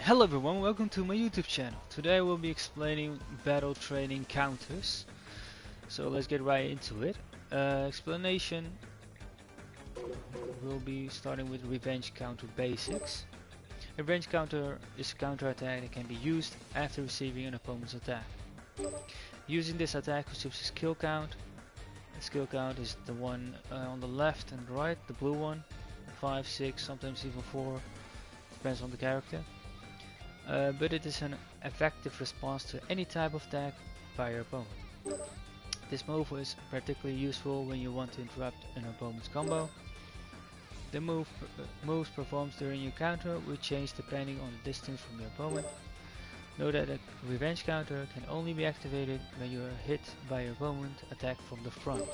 Hello everyone, welcome to my YouTube channel. Today we'll be explaining battle training counters. So let's get right into it. Explanation. We'll be starting with revenge counter basics. A revenge counter is a counter attack that can be used after receiving an opponent's attack. Using this attack receives a skill count. The skill count is the one on the left and right, the blue one. 5, 6, sometimes even 4, depends on the character. But it is an effective response to any type of attack by your opponent. This move is particularly useful when you want to interrupt an opponent's combo. The moves performed during your counter will change depending on the distance from your opponent. Note that a revenge counter can only be activated when you are hit by your opponent attack from the front.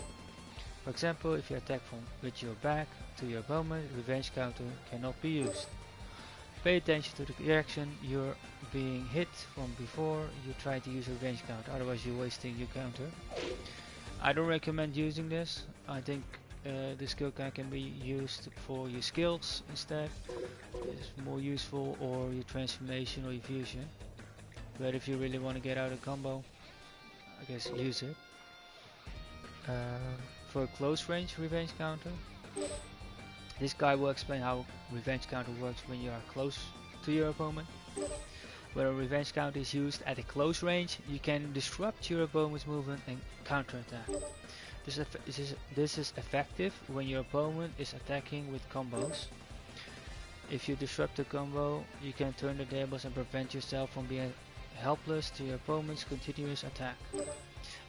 For example, if you attack with your back to your opponent, revenge counter cannot be used. Pay attention to the direction you're being hit from before you try to use a revenge counter, otherwise you're wasting your counter. I don't recommend using this. I think the skill count can be used for your skills instead. It's more useful, or your transformation or your fusion. But if you really want to get out of combo, I guess use it. For a close range revenge counter, this guy will explain how revenge counter works when you are close to your opponent. When a revenge counter is used at a close range, you can disrupt your opponent's movement and counterattack. This is effective when your opponent is attacking with combos. If you disrupt the combo, you can turn the tables and prevent yourself from being helpless to your opponent's continuous attack.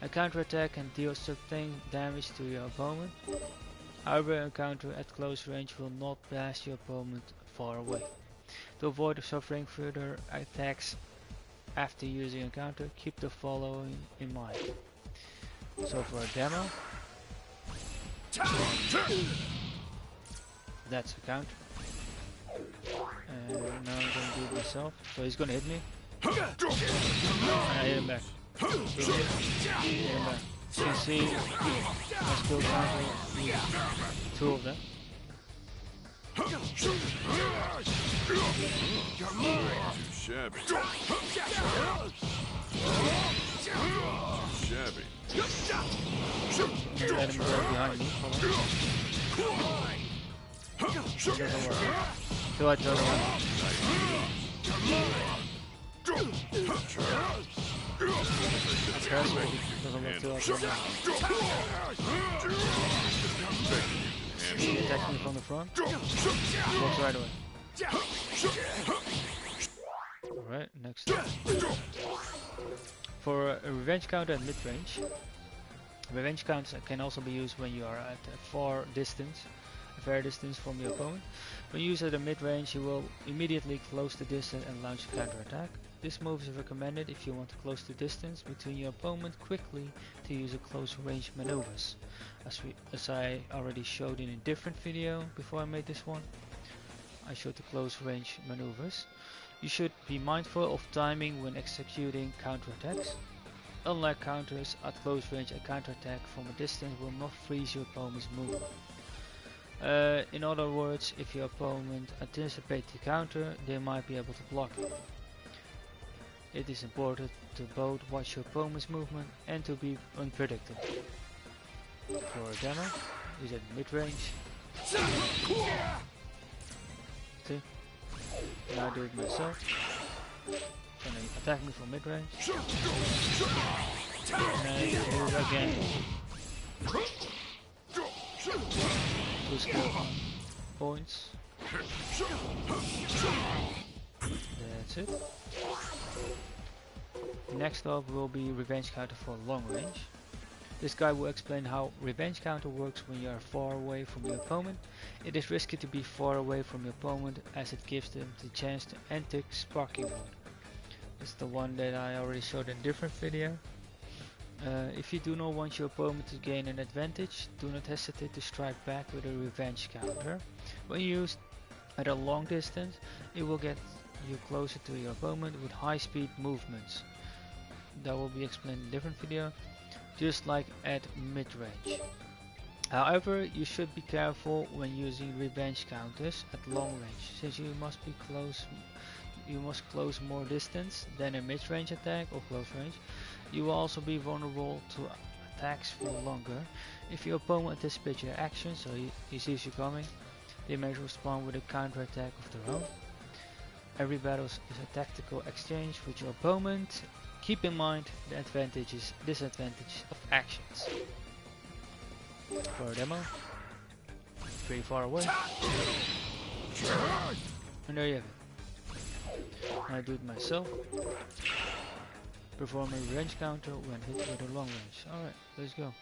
A counterattack can deal certain damage to your opponent. However, a counter at close range will not blast your opponent far away. To avoid suffering further attacks after using a counter, keep the following in mind. So for a demo, that's a counter. And now I'm going to do it myself. So he's going to hit me. And I hit him back. Hit him back. You can see my skill counter is 2 of them. Shabby. Let him go behind me. It doesn't work. So I turn around. He attacks me from the front. Walks right away. Alright, next up. For a revenge counter at mid-range, revenge counters can also be used when you are at a fair distance from your opponent. When used at a mid-range, you will immediately close the distance and launch a counter-attack. This move is recommended if you want to close the distance between your opponent quickly to use a close range maneuvers. As I already showed in a different video before I made this one, I showed the close range maneuvers. You should be mindful of timing when executing counterattacks. Unlike counters at close range, a counterattack from a distance will not freeze your opponent's movement. In other words, if your opponent anticipates the counter, they might be able to block it. It is important to both watch your opponent's movement and to be unpredictable. For a demo, is at mid-range. See? Now I do it myself. Gonna attack me from mid-range. And do it again. 2 skill points. That's it. Next up will be revenge counter for long range. This guy will explain how revenge counter works when you are far away from your opponent. It is risky to be far away from your opponent as it gives them the chance to enter sparking mode. This is the one that I already showed in a different video. If you do not want your opponent to gain an advantage, do not hesitate to strike back with a revenge counter. When used at a long distance, it will get you closer to your opponent with high speed movements. That will be explained in a different video, just like at mid-range. However, you should be careful when using revenge counters at long range, since you must be close you must close more distance than a mid-range attack or close range. You will also be vulnerable to attacks for longer. If your opponent anticipates your action, so he sees you coming, they may respond with a counter-attack of their own. Every battle is a tactical exchange with your opponent. Keep in mind the advantages, disadvantages of actions. For a demo, pretty far away. And there you have it. I do it myself. Perform a range counter when hit with a long range. Alright, let's go.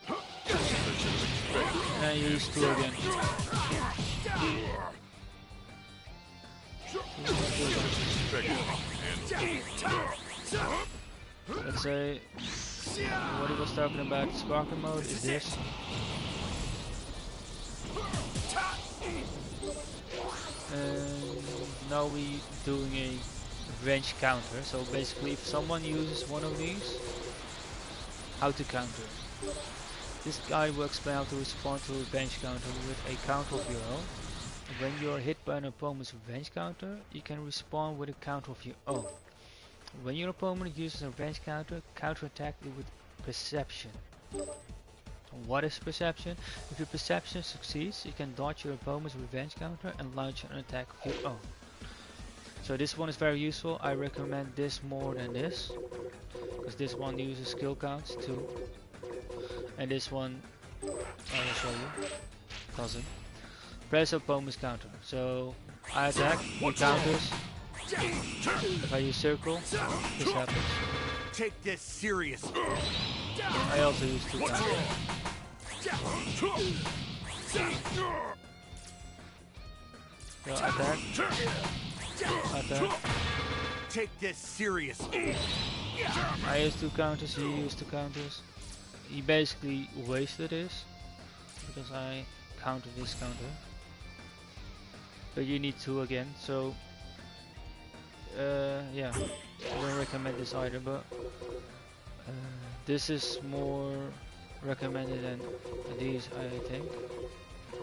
And I use 2 again. Let's say what he was talking about, sparking mode is this. And now we doing a range counter. So basically if someone uses one of these, how to counter. This guide will explain how to respond to a range counter with a counter of your own. When you are hit by an opponent's range counter, you can respond with a counter of your own. When your opponent uses a range counter, counterattack it with perception. What is perception? If your perception succeeds, you can dodge your opponent's revenge counter and launch an attack of your own. So this one is very useful. I recommend this more than this, because this one uses skill counts too, and this one I will show you doesn't. Press opponent's counter. So I attack, he counters. If I use circle, this happens. Take this serious. I also use 2 counters. So attack. Attack. Take this serious. I use 2 counters, he used 2 counters. He basically wasted this because I countered this counter. But you need 2 again, so yeah, I don't recommend this either, but this is more recommended than these, I think.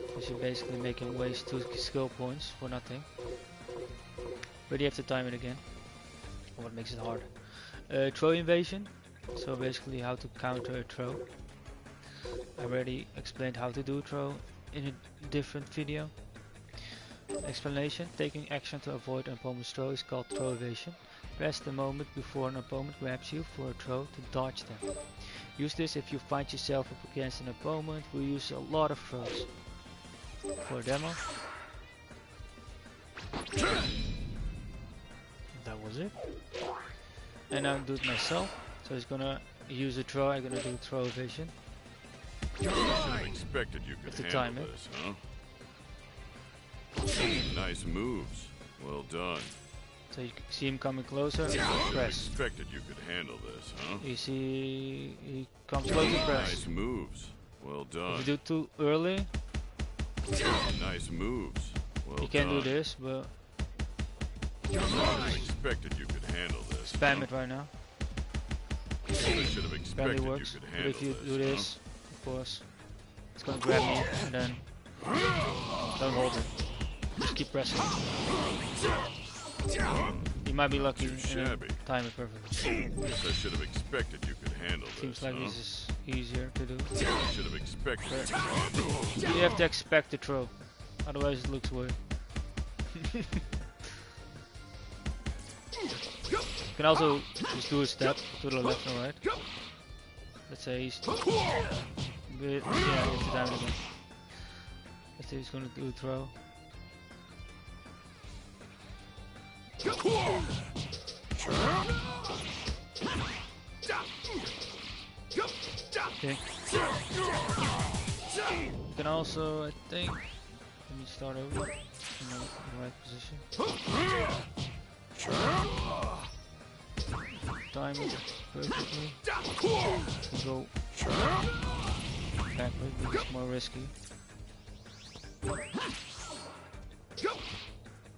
Because you're basically making waste 2 skill points for nothing. But you have to time it again, what makes it hard. Throw invasion, so basically how to counter a throw. I already explained how to do throw in a different video. Explanation: taking action to avoid an opponent's throw is called throw evasion. Press the moment before an opponent grabs you for a throw to dodge them. Use this if you find yourself up against an opponent who uses a lot of throws. For a demo. That was it. And I'll do it myself. So it's gonna use a throw, I'm gonna do throw evasion. I should have expected you could handle time this, huh? Nice moves. Well done. So you can see him coming closer, I should have press. expected you could handle this, huh? You see he comes closer, press. Nice moves. Well done. If you do too early, Nice moves. Well you can done. do this, but I should have expected you could handle this. spam it right now. I should have Barely expected you works. could But handle if you this, do this, of course, it's gonna grab me and then don't hold it. Just keep pressing. You might be lucky Too and shabby. time it perfectly. Guess I should have expected you could handle Seems this, like huh? this is easier to do. I should have expected you could handle this. You have to expect the throw, otherwise it looks weird. You can also just do a step to the left and right. Let's say he's yeah, you have to time it again. Let's say he's gonna do a throw. Okay. You can also, I think, let me start over in the right position. Time it perfectly. Go backward, but it's more risky.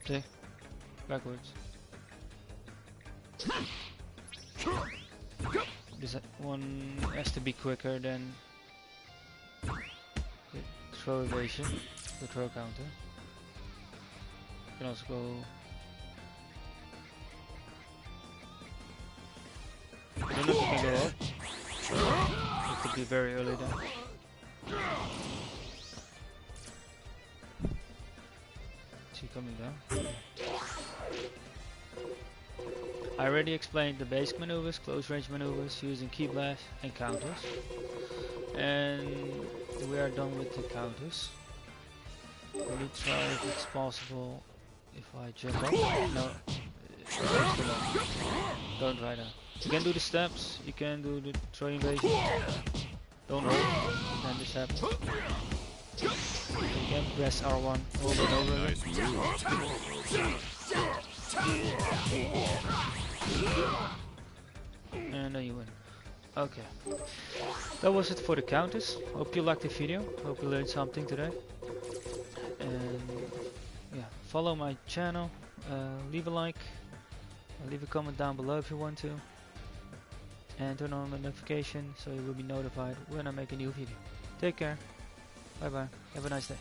Okay, backwards. This one has to be quicker than the throw evasion, the throw counter. You can also go don't know if you can go up. You could be very early then. Is he coming down? I already explained the basic maneuvers, close range maneuvers using key blast and counters. And we are done with the counters. Let me try if it's possible if I jump up. No, it's too long. Don't try that. You can do the steps, you can do the throw invasion. Don't hold, then this happens. You can press R1 over and over again. And then you win. Okay. That was it for the counters. Hope you liked the video. Hope you learned something today. And yeah, follow my channel. Leave a like. Leave a comment down below if you want to. And turn on the notification so you will be notified when I make a new video. Take care. Bye bye. Have a nice day.